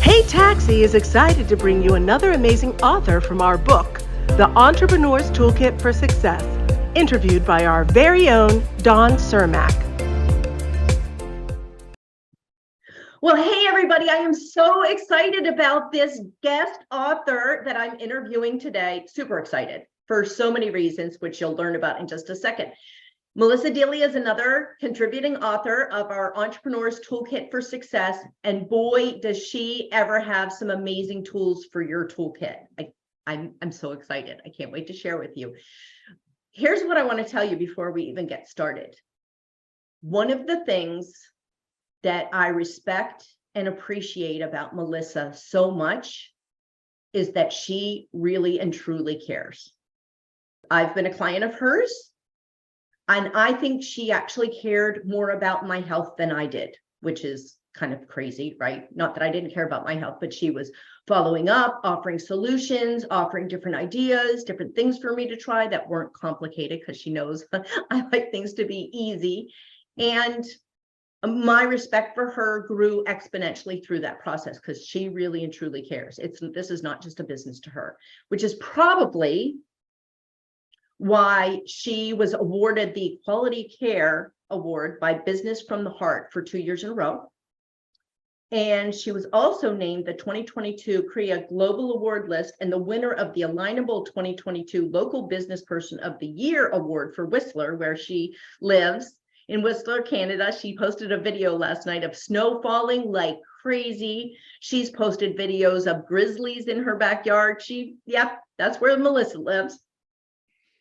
Hey Taxi is excited to bring you another amazing author from our book, The Entrepreneur's Toolkit for Success, interviewed by our very own Dawn Cermak. Well, hey, everybody, I am so excited about this guest author that I'm interviewing today. Super excited for so many reasons, which you'll learn about in just a second. Melissa Dealey is another contributing author of our Entrepreneur's Toolkit for Success. And boy, does she ever have some amazing tools for your toolkit. I'm so excited. I can't wait to share with you. Here's what I want to tell you before we even get started. One of the things that I respect and appreciate about Melissa so much is that she really and truly cares. I've been a client of hers, and I think she actually cared more about my health than I did, which is kind of crazy, right? Not that I didn't care about my health, but she was following up, offering solutions, offering different ideas, different things for me to try that weren't complicated, because she knows I like things to be easy. And my respect for her grew exponentially through that process, because she really and truly cares. This is not just a business to her, which is probably why she was awarded the Quality Care Award by Business from the Heart for 2 years in a row. And she was also named the 2022 CREA Global Award list and the winner of the Alignable 2022 Local Business Person of the Year Award for Whistler, where she lives in Whistler, Canada. She posted a video last night of snow falling like crazy. She's posted videos of grizzlies in her backyard. That's where Melissa lives.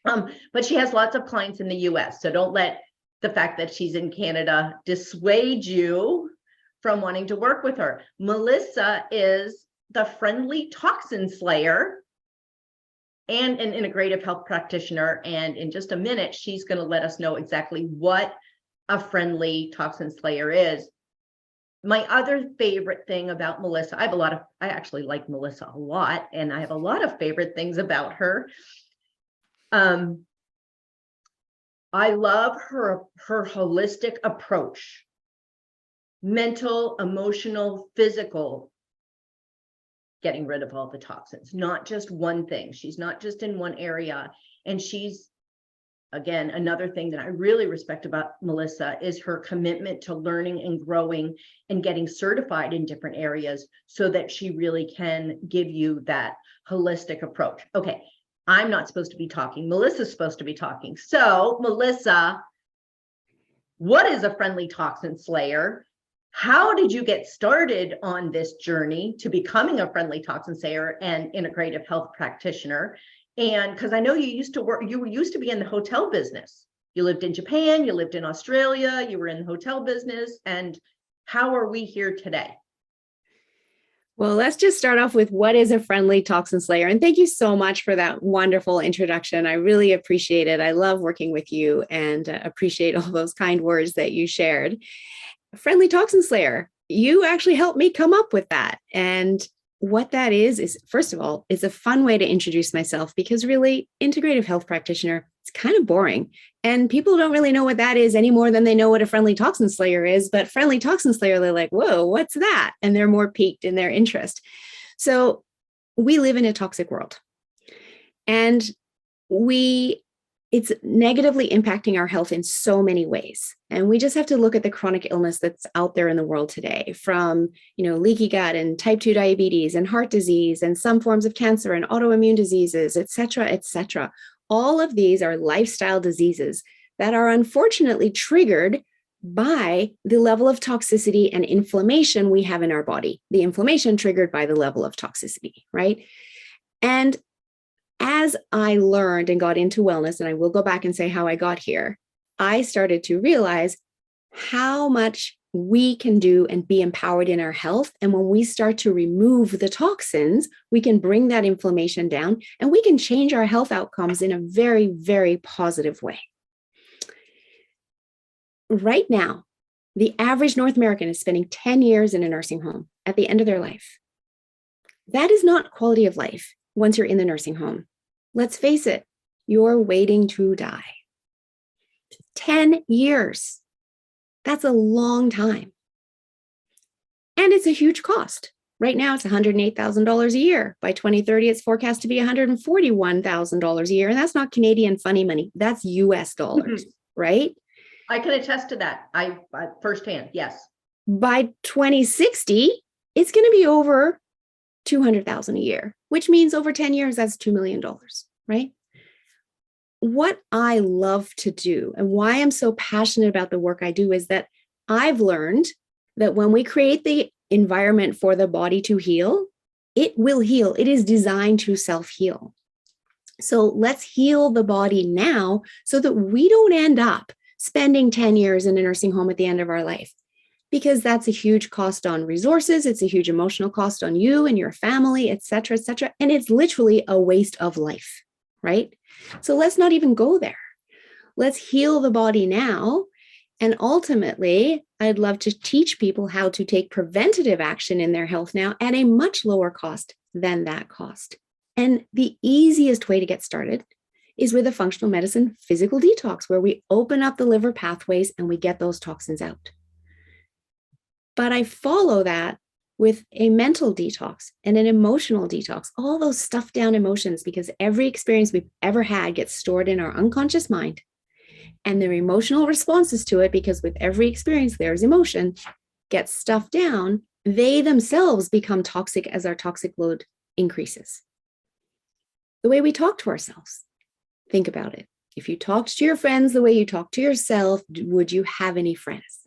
But she has lots of clients in the US. So don't let the fact that she's in Canada dissuade you from wanting to work with her. Melissa is the friendly toxin slayer and an integrative health practitioner. And in just a minute, she's going to let us know exactly what a friendly toxin slayer is. My other favorite thing about Melissa, I actually like Melissa a lot, and I have a lot of favorite things about her. I love her holistic approach, mental, emotional, physical, getting rid of all the toxins, not just one thing. She's not just in one area. And she's, again, another thing that I really respect about Melissa is her commitment to learning and growing and getting certified in different areas so that she really can give you that holistic approach. Okay, I'm not supposed to be talking. Melissa's supposed to be talking. So, Melissa, what is a friendly toxin slayer? How did you get started on this journey to becoming a friendly toxin slayer and integrative health practitioner? And because I know you used to be in the hotel business. You lived in Japan, you lived in Australia, you were in the hotel business. And how are we here today? Well, let's just start off with what is a friendly toxin slayer. And thank you so much for that wonderful introduction. I really appreciate it. I love working with you and appreciate all those kind words that you shared. Friendly toxin slayer, you actually helped me come up with that. And what that is, first of all, it's a fun way to introduce myself, because really, integrative health practitioner, it's kind of boring. And people don't really know what that is any more than they know what a friendly toxin slayer is. But friendly toxin slayer, they're like, whoa, what's that? And they're more piqued in their interest. So we live in a toxic world. And it's negatively impacting our health in so many ways. And we just have to look at the chronic illness that's out there in the world today, from, leaky gut and type 2 diabetes and heart disease and some forms of cancer and autoimmune diseases, et cetera, et cetera. All of these are lifestyle diseases that are unfortunately triggered by the level of toxicity and inflammation we have in our body. The inflammation triggered by the level of toxicity, right? And as I learned and got into wellness, and I will go back and say how I got here, I started to realize how much we can do and be empowered in our health. And when we start to remove the toxins, we can bring that inflammation down and we can change our health outcomes in a very, very positive way. Right now, the average North American is spending 10 years in a nursing home at the end of their life. That is not quality of life once you're in the nursing home. Let's face it, you're waiting to die. 10 years. That's a long time. And it's a huge cost. Right now, it's $108,000 a year. By 2030, it's forecast to be $141,000 a year. And that's not Canadian funny money. That's US dollars, right? I can attest to that. I firsthand, yes. By 2060, it's going to be over 200,000 a year, which means over 10 years, that's $2 million, right? What I love to do and why I'm so passionate about the work I do is that I've learned that when we create the environment for the body to heal, it will heal. It is designed to self-heal. So let's heal the body now so that we don't end up spending 10 years in a nursing home at the end of our life, because that's a huge cost on resources. It's a huge emotional cost on you and your family, et cetera, et cetera. And it's literally a waste of life, right? So let's not even go there. Let's heal the body now. And ultimately, I'd love to teach people how to take preventative action in their health now at a much lower cost than that cost. And the easiest way to get started is with a functional medicine physical detox, where we open up the liver pathways and we get those toxins out. But I follow that with a mental detox and an emotional detox, all those stuffed down emotions, because every experience we've ever had gets stored in our unconscious mind. And their emotional responses to it, because with every experience there's emotion, gets stuffed down. They themselves become toxic as our toxic load increases. The way we talk to ourselves, think about it. If you talked to your friends the way you talk to yourself, would you have any friends?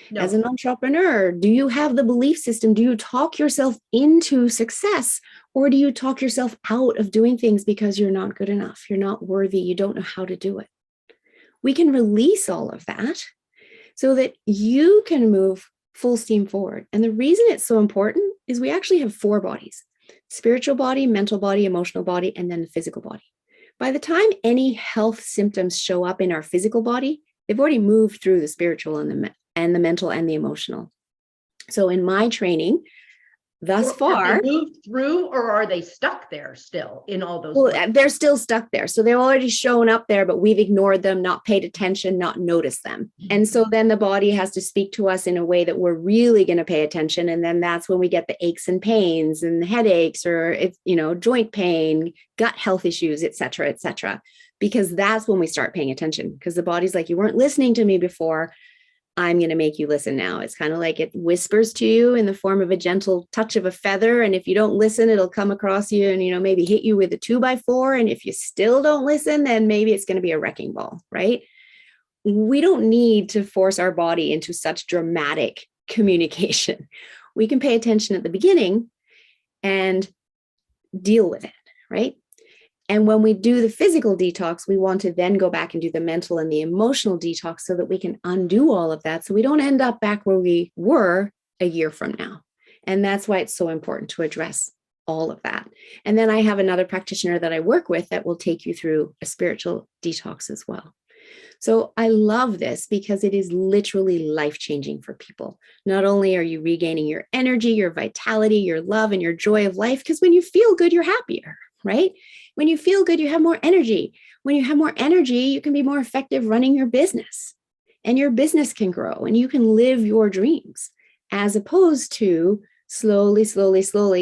No. As an entrepreneur, do you have the belief system? Do you talk yourself into success, or do you talk yourself out of doing things because you're not good enough? You're not worthy. You don't know how to do it. We can release all of that so that you can move full steam forward. And the reason it's so important is we actually have 4 bodies: spiritual body, mental body, emotional body, and then the physical body. By the time any health symptoms show up in our physical body, they've already moved through the spiritual and the mental and the emotional. So in my training, thus far, have they moved through, or are they stuck there still in all those? Well, they're still stuck there. So they've already shown up there, but we've ignored them, not paid attention, not noticed them. And so then the body has to speak to us in a way that we're really going to pay attention. And then that's when we get the aches and pains and headaches, or it's, joint pain, gut health issues, et cetera, because that's when we start paying attention, because the body's like, you weren't listening to me before. I'm going to make you listen now. It's kind of like it whispers to you in the form of a gentle touch of a feather. And if you don't listen, it'll come across you and, maybe hit you with a 2x4. And if you still don't listen, then maybe it's going to be a wrecking ball, right? We don't need to force our body into such dramatic communication. We can pay attention at the beginning and deal with it, right? And when we do the physical detox, we want to then go back and do the mental and the emotional detox so that we can undo all of that, so we don't end up back where we were a year from now. And that's why it's so important to address all of that. And then I have another practitioner that I work with that will take you through a spiritual detox as well. So I love this because it is literally life-changing for people. Not only are you regaining your energy, your vitality, your love, and your joy of life, because when you feel good, you're happier, right? When you feel good, you have more energy. When you have more energy, you can be more effective running your business, and your business can grow and you can live your dreams, as opposed to slowly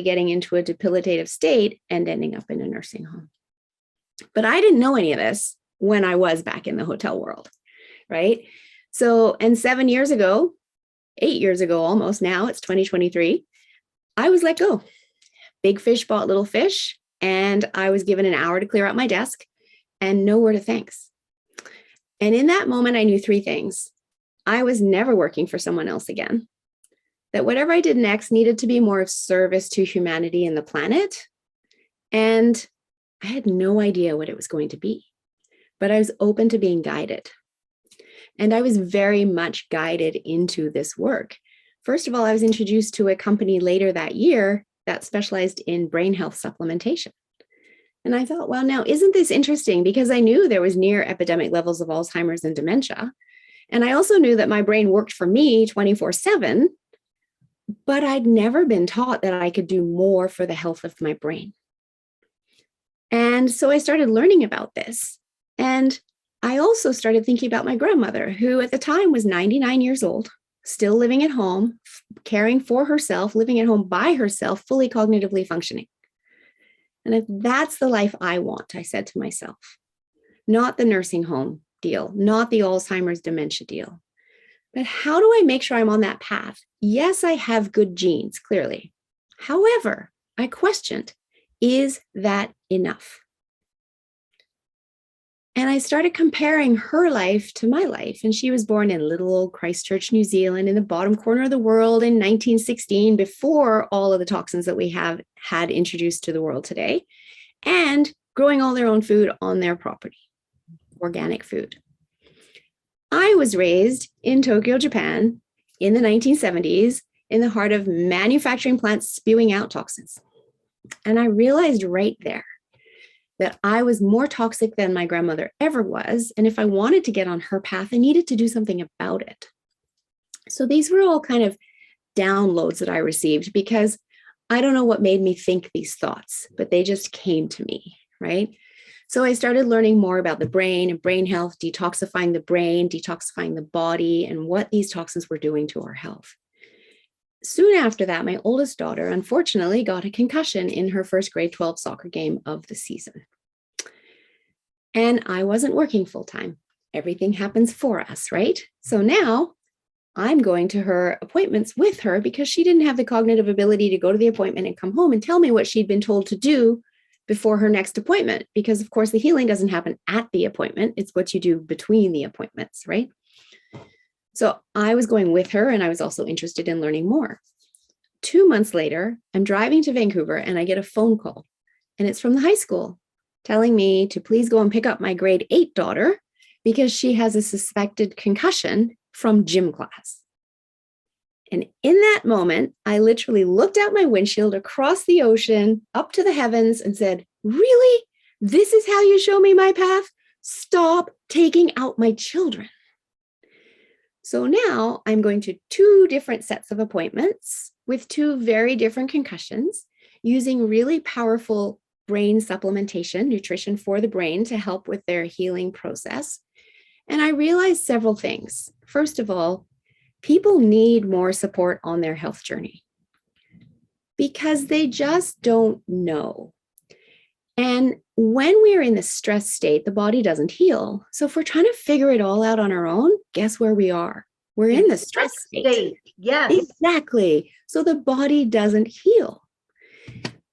getting into a debilitative state and ending up in a nursing home. But I didn't know any of this when I was back in the hotel world, right? So, and 7 years ago, 8 years ago, almost now, it's 2023, I was let go. Big fish bought little fish. And I was given an hour to clear out my desk and no word of thanks. And in that moment, I knew 3 things. I was never working for someone else again. That whatever I did next needed to be more of service to humanity and the planet. And I had no idea what it was going to be, but I was open to being guided. And I was very much guided into this work. First of all, I was introduced to a company later that year that specialized in brain health supplementation. And I thought, well, now, isn't this interesting? Because I knew there was near epidemic levels of Alzheimer's and dementia. And I also knew that my brain worked for me 24/7, but I'd never been taught that I could do more for the health of my brain. And so I started learning about this. And I also started thinking about my grandmother, who at the time was 99 years old, still living at home, caring for herself, living at home by herself, fully cognitively functioning. And if that's the life I want, I said to myself, not the nursing home deal, not the Alzheimer's dementia deal, but how do I make sure I'm on that path? Yes, I have good genes, clearly. However, I questioned, is that enough? And I started comparing her life to my life. And she was born in little old Christchurch, New Zealand, in the bottom corner of the world in 1916, before all of the toxins that we have had introduced to the world today, and growing all their own food on their property, organic food. I was raised in Tokyo, Japan in the 1970s, in the heart of manufacturing plants spewing out toxins. And I realized right there that I was more toxic than my grandmother ever was. And if I wanted to get on her path, I needed to do something about it. So these were all kind of downloads that I received, because I don't know what made me think these thoughts, but they just came to me, right? So I started learning more about the brain and brain health, detoxifying the brain, detoxifying the body, and what these toxins were doing to our health. Soon after that, my oldest daughter, unfortunately, got a concussion in her first grade 12 soccer game of the season. And I wasn't working full time. Everything happens for us, right? So now I'm going to her appointments with her because she didn't have the cognitive ability to go to the appointment and come home and tell me what she'd been told to do before her next appointment. Because, of course, the healing doesn't happen at the appointment. It's what you do between the appointments, right? So I was going with her, and I was also interested in learning more. 2 months later, I'm driving to Vancouver and I get a phone call, and it's from the high school telling me to please go and pick up my grade 8 daughter because she has a suspected concussion from gym class. And in that moment, I literally looked out my windshield across the ocean, up to the heavens, and said, really? This is how you show me my path? Stop taking out my children. So now I'm going to 2 different sets of appointments with 2 very different concussions, using really powerful brain supplementation, nutrition for the brain to help with their healing process. And I realized several things. First of all, people need more support on their health journey because they just don't know. And when we're in the stress state, the body doesn't heal. So if we're trying to figure it all out on our own, guess where we are? We're in the stress state. Yes. Exactly. So the body doesn't heal.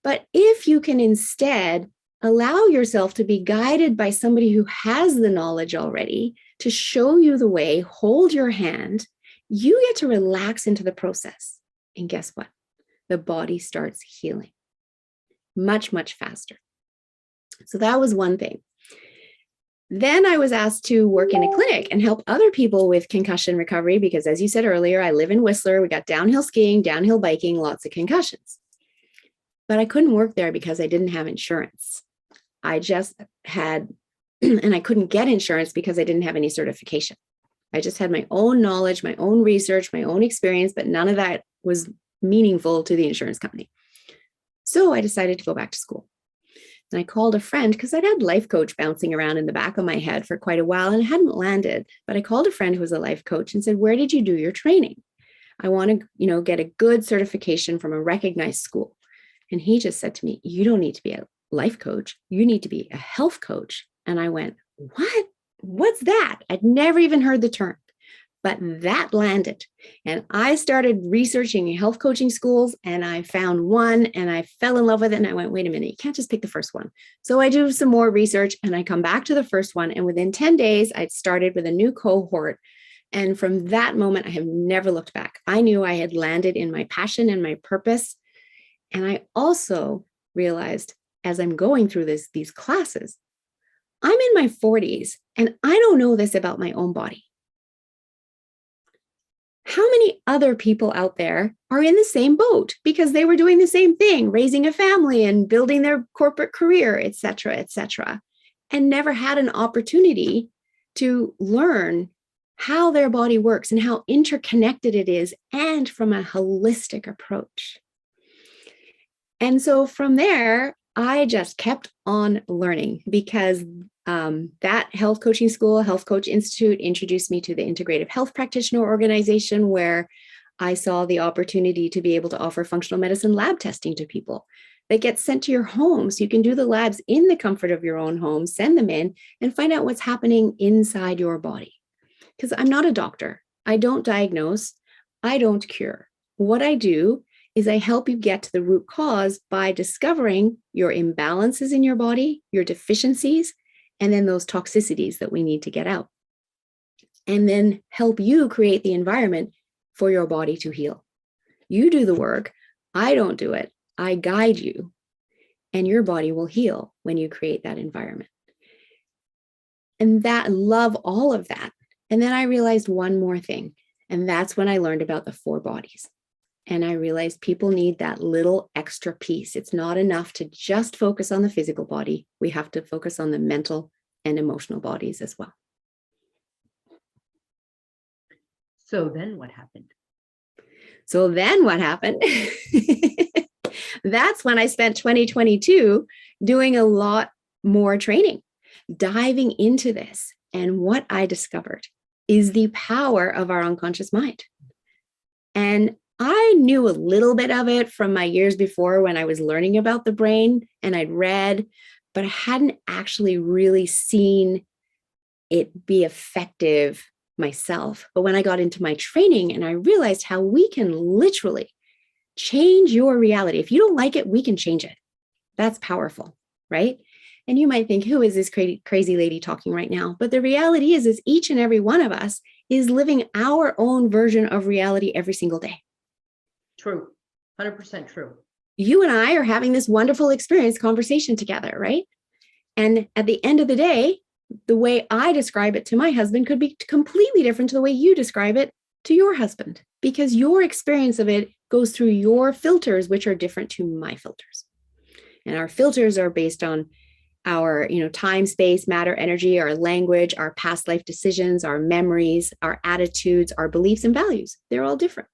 But if you can instead allow yourself to be guided by somebody who has the knowledge already to show you the way, hold your hand, you get to relax into the process. And guess what? The body starts healing much, much faster. So that was one thing. Then I was asked to work in a clinic and help other people with concussion recovery because, as you said earlier, I live in Whistler. We got downhill skiing, downhill biking, lots of concussions. But I couldn't work there because I didn't have insurance. I just had, and I couldn't get insurance because I didn't have any certification. I just had my own knowledge, my own research, my own experience, but none of that was meaningful to the insurance company. So I decided to go back to school. And I called a friend because I'd had life coach bouncing around in the back of my head for quite a while and it hadn't landed. But I called a friend who was a life coach and said, where did you do your training? I want to, get a good certification from a recognized school. And he just said to me, you don't need to be a life coach. You need to be a health coach. And I went, what? What's that? I'd never even heard the term, but that landed. And I started researching health coaching schools and I found one and I fell in love with it. And I went, wait a minute, you can't just pick the first one. So I do some more research and I come back to the first one. And within 10 days, I'd started with a new cohort. And from that moment, I have never looked back. I knew I had landed in my passion and my purpose. And I also realized as I'm going through these classes, I'm in my 40s and I don't know this about my own body. How many other people out there are in the same boat because they were doing the same thing, raising a family and building their corporate career, et cetera, and never had an opportunity to learn how their body works and how interconnected it is, and from a holistic approach. And so from there, I just kept on learning because That health coaching school, Health Coach Institute, introduced me to the Integrative Health Practitioner Organization, where I saw the opportunity to be able to offer functional medicine lab testing to people that gets sent to your home. So you can do the labs in the comfort of your own home, send them in, and find out what's happening inside your body. Because I'm not a doctor. I don't diagnose. I don't cure. What I do is I help you get to the root cause by discovering your imbalances in your body, your deficiencies, and then those toxicities that we need to get out. And then help you create the environment for your body to heal. You do the work. I don't do it. I guide you, and your body will heal when you create that environment. And that, love all of that. And then I realized one more thing, and that's when I learned about the 4 bodies. And I realized people need that little extra piece. It's not enough to just focus on the physical body. We have to focus on the mental and emotional bodies as well. So then what happened? That's when I spent 2022 doing a lot more training, diving into this. And what I discovered is the power of our unconscious mind. And I knew a little bit of it from my years before when I was learning about the brain and I'd read, but I hadn't actually really seen it be effective myself. But when I got into my training and I realized how we can literally change your reality. If you don't like it, we can change it. That's powerful, right? And you might think, who is this crazy lady talking right now? But the reality is each and every one of us is living our own version of reality every single day. True. 100% true. You and I are having this wonderful experience conversation together, right? And at the end of the day, the way I describe it to my husband could be completely different to the way you describe it to your husband, because your experience of it goes through your filters, which are different to my filters. And our filters are based on our, time, space, matter, energy, our language, our past life decisions, our memories, our attitudes, our beliefs and values. They're all different.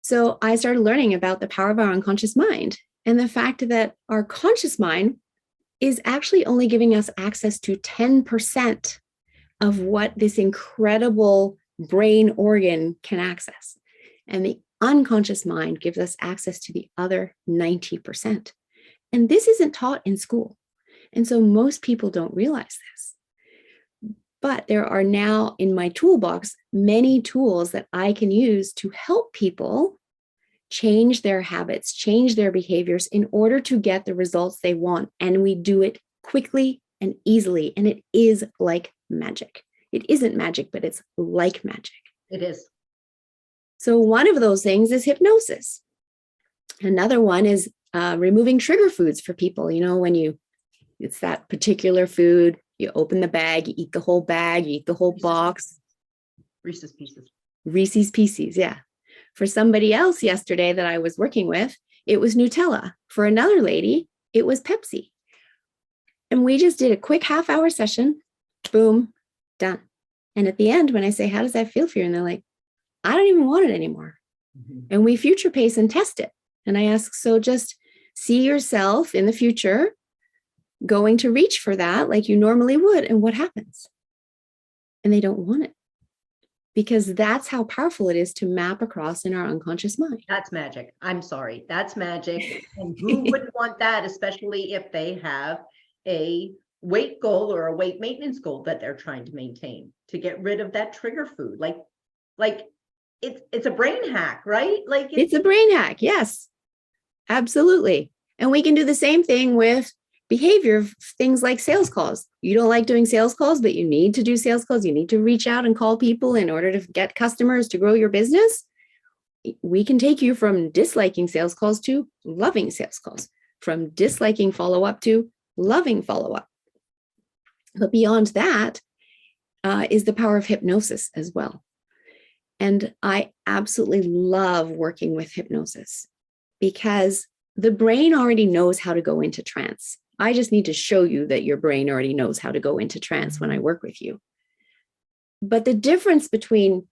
So I started learning about the power of our unconscious mind and the fact that our conscious mind is actually only giving us access to 10% of what this incredible brain organ can access. And the unconscious mind gives us access to the other 90%. And this isn't taught in school. And so most people don't realize this. But there are now in my toolbox many tools that I can use to help people change their habits, change their behaviors in order to get the results they want. And we do it quickly and easily. And it is like magic. It isn't magic, but it's like magic. It is. So one of those things is hypnosis. Another one is removing trigger foods for people. When it's that particular food, you open the bag, you eat the whole bag, you eat the whole box. Reese's Pieces. Reese's Pieces, yeah. For somebody else yesterday that I was working with, it was Nutella. For another lady, it was Pepsi. And we just did a quick half-hour session. Boom, done. And at the end, when I say, how does that feel for you? And they're like, I don't even want it anymore. Mm-hmm. And we future pace and test it. And I ask, so just see yourself in the future going to reach for that like you normally would. And what happens? And they don't want it. Because that's how powerful it is to map across in our unconscious mind. That's magic. I'm sorry. That's magic. And who wouldn't want that, especially if they have a weight goal or a weight maintenance goal that they're trying to maintain, to get rid of that trigger food. Like it's a brain hack, right? Like it's a brain hack. Yes, absolutely. And we can do the same thing with behavior, things like sales calls. You don't like doing sales calls, but you need to do sales calls. You need to reach out and call people in order to get customers to grow your business. We can take you from disliking sales calls to loving sales calls, from disliking follow-up to loving follow-up. But beyond that is the power of hypnosis as well. And I absolutely love working with hypnosis because the brain already knows how to go into trance. I just need to show you that your brain already knows how to go into trance when I work with you. But the difference between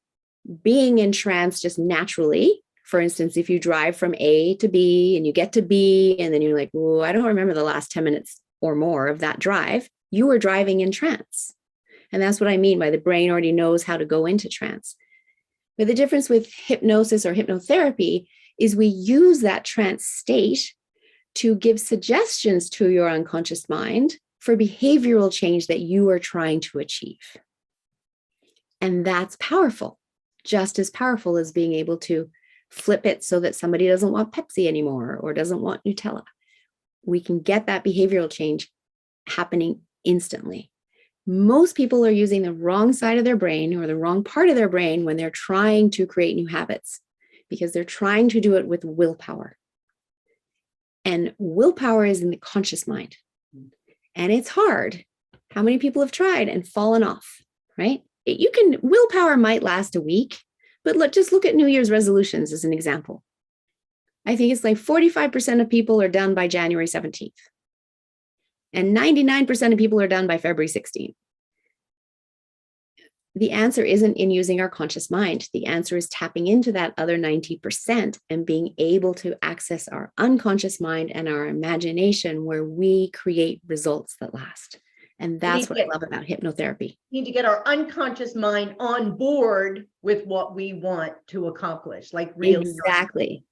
being in trance just naturally, for instance, if you drive from A to B and you get to B and then you're like, oh, I don't remember the last 10 minutes or more of that drive, you are driving in trance. And that's what I mean by the brain already knows how to go into trance. But the difference with hypnosis or hypnotherapy is we use that trance state to give suggestions to your unconscious mind for behavioral change that you are trying to achieve. And that's powerful, just as powerful as being able to flip it so that somebody doesn't want Pepsi anymore or doesn't want Nutella. We can get that behavioral change happening instantly. Most people are using the wrong side of their brain or the wrong part of their brain when they're trying to create new habits, because they're trying to do it with willpower. And willpower is in the conscious mind. And it's hard. How many people have tried and fallen off, right? Willpower might last a week, but just look at New Year's resolutions as an example. I think it's like 45% of people are done by January 17th. And 99% of people are done by February 16th. The answer isn't in using our conscious mind. The answer is tapping into that other 90% and being able to access our unconscious mind and our imagination, where we create results that last. And that's what I love about hypnotherapy. We need to get our unconscious mind on board with what we want to accomplish, like really. Exactly.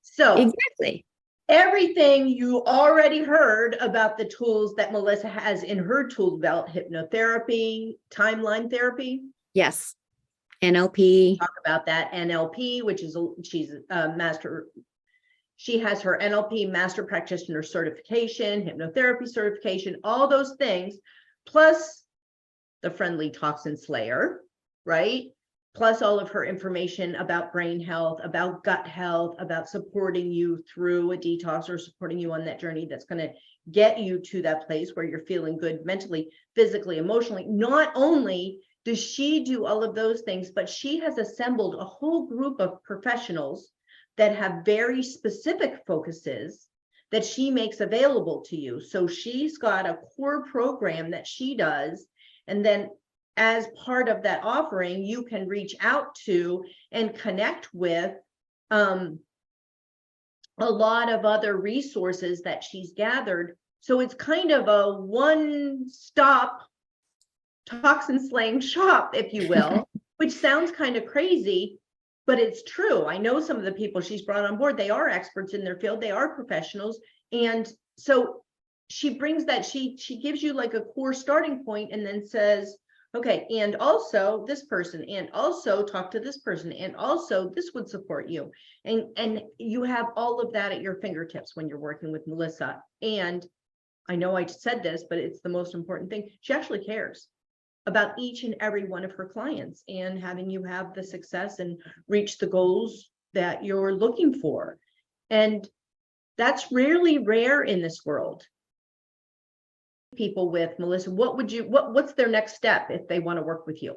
So exactly. Everything you already heard about the tools that Melissa has in her tool belt: hypnotherapy, timeline therapy. Yes. NLP. Talk about that. NLP, which is she's a master. She has her NLP master practitioner certification, hypnotherapy certification, all those things, plus the friendly toxin slayer, right? Plus all of her information about brain health, about gut health, about supporting you through a detox or supporting you on that journey that's going to get you to that place where you're feeling good mentally, physically, emotionally. Not only does she do all of those things, but she has assembled a whole group of professionals that have very specific focuses that she makes available to you. So she's got a core program that she does, and then as part of that offering, you can reach out to and connect with a lot of other resources that she's gathered. So it's kind of a one-stop toxin slaying shop, if you will, which sounds kind of crazy, but it's true. I know some of the people she's brought on board, they are experts in their field, they are professionals. And so she brings that, she gives you like a core starting point and then says, okay, and also this person, and also talk to this person, and also this would support you. And you have all of that at your fingertips when you're working with Melissa. And I know I said this, but it's the most important thing. She actually cares about each and every one of her clients and having you have the success and reach the goals that you're looking for. And that's really rare in this world. People with Melissa, what's their next step if they want to work with you?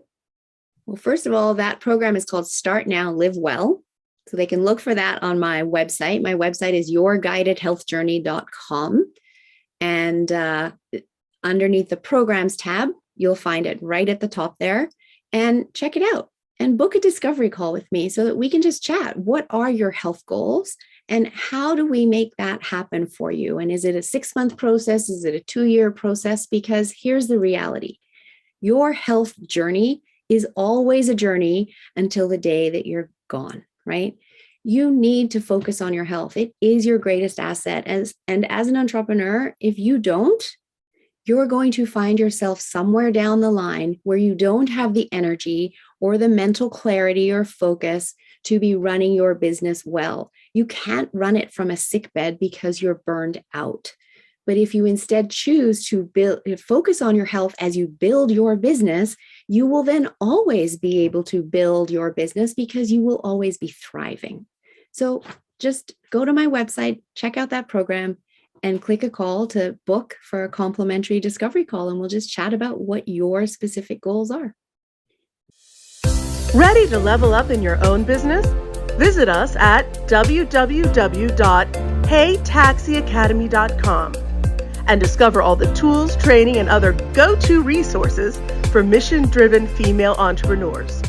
Well, first of all, that program is called Start Now, Live Well. So they can look for that on my website. My website is yourguidedhealthjourney.com. And underneath the programs tab, you'll find it right at the top there. And check it out and book a discovery call with me so that we can just chat. What are your health goals? And how do we make that happen for you? And is it a 6-month process? Is it a 2-year process? Because here's the reality. Your health journey is always a journey until the day that you're gone, right? You need to focus on your health. It is your greatest asset. And as an entrepreneur, if you don't, you're going to find yourself somewhere down the line where you don't have the energy or the mental clarity or focus to be running your business well. You can't run it from a sick bed because you're burned out. But if you instead choose to focus on your health as you build your business, you will then always be able to build your business because you will always be thriving. So just go to my website, check out that program, and click a call to book for a complimentary discovery call, and we'll just chat about what your specific goals are. Ready to level up in your own business? Visit us at www.heytaxiacademy.com and discover all the tools, training, and other go-to resources for mission-driven female entrepreneurs.